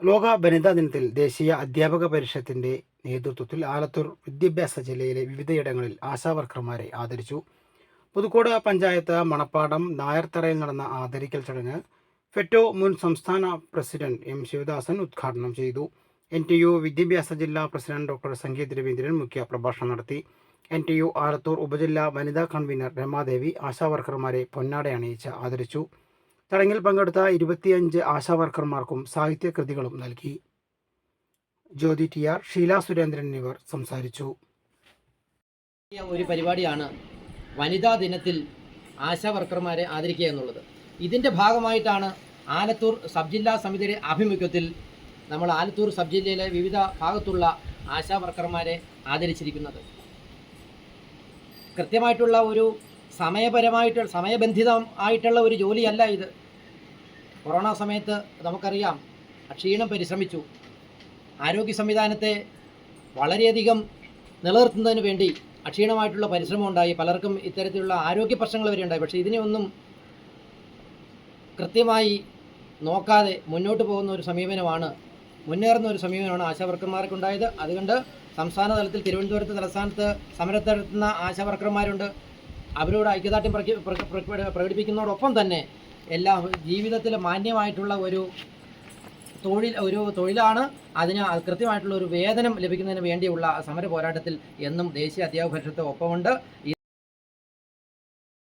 ലോക വനിതാ ദിനത്തിൽ ദേശീയ അധ്യാപക പരിഷത്തിന്റെ നേതൃത്വത്തിൽ ആലത്തൂർ വിദ്യാഭ്യാസ ജില്ലയിലെ വിവിധയിടങ്ങളിൽ ആശാവർക്കർമാരെ ആദരിച്ചു. പുതുക്കോട് പഞ്ചായത്ത് മണപ്പാടം നായർത്തറയിൽ നടന്ന ആദരിക്കൽ ചടങ്ങ് ഫെറ്റോ മുൻ സംസ്ഥാന പ്രസിഡന്റ് എം ശിവദാസൻ ഉദ്ഘാടനം ചെയ്തു. NTU വിദ്യാഭ്യാസ ജില്ലാ പ്രസിഡന്റ് ഡോക്ടർ സംഗീത് രവീന്ദ്രൻ മുഖ്യ പ്രഭാഷണം നടത്തി. NTU ആലത്തൂർ ഉപജില്ലാ വനിതാ കൺവീനർ രമാദേവി ആശാവർക്കർമാരെ പൊന്നാടയണിയിച്ച് ആദരിച്ചു. ചടങ്ങിൽ പങ്കെടുത്ത 25 ആശാവർക്കർമാർക്കും സാഹിത്യകൃതികളും നൽകി. ജ്യോതി TR, ഷീല സുരേന്ദ്രൻ എന്നിവർ സംസാരിച്ചു. ഒരു പരിപാടിയാണ് വനിതാ ദിനത്തിൽ ആശാവർക്കർമാരെ ആദരിക്കുക എന്നുള്ളത്. ഇതിൻ്റെ ഭാഗമായിട്ടാണ് ആലത്തൂർ സബ് ജില്ലാ സമിതിയുടെ ആഭിമുഖ്യത്തിൽ നമ്മൾ ആലത്തൂർ സബ് ജില്ലയിലെ വിവിധ ഭാഗത്തുള്ള ആശാവർക്കർമാരെ ആദരിച്ചിരിക്കുന്നത്. കൃത്യമായിട്ടുള്ള ഒരു സമയബന്ധിതമായിട്ടുള്ള ഒരു ജോലിയല്ല ഇത്. കൊറോണ സമയത്ത് നമുക്കറിയാം ക്ഷീണം പരിശ്രമിച്ചു. ആരോഗ്യ സംവിധാനത്തെ വളരെയധികം നിലനിർത്തുന്നതിന് വേണ്ടി അക്ഷീണമായിട്ടുള്ള പരിശ്രമം ഉണ്ടായി. പലർക്കും ഇത്തരത്തിലുള്ള ആരോഗ്യ പ്രശ്നങ്ങൾ വരെ ഉണ്ടായി. പക്ഷേ ഇതിനെയൊന്നും കൃത്യമായി നോക്കാതെ മുന്നോട്ട് പോകുന്ന ഒരു സമീപനമാണ്, മുന്നേറുന്ന ഒരു സമീപനമാണ് ആശാവർക്കർമാർക്ക് ഉണ്ടായത്. അതുകൊണ്ട് സംസ്ഥാന തലത്തിൽ തിരുവനന്തപുരത്ത് തലസ്ഥാനത്ത് സമരം നടത്തുന്ന ആശാവർക്കർമാരുണ്ട്. അവരോട് ഐക്യദാർഢ്യം പ്രകടിപ്പിക്കുന്നതോടൊപ്പം തന്നെ എല്ലാ ജീവിതത്തിൽ മാന്യമായിട്ടുള്ള ഒരു തൊഴിലാണ്. അതിന് കൃത്യമായിട്ടുള്ള ഒരു വേതനം ലഭിക്കുന്നതിന് വേണ്ടിയുള്ള സമര പോരാട്ടത്തിൽ എന്നും ദേശീയ അധ്യാപക പരിഷത്ത് ഒപ്പമുണ്ട്.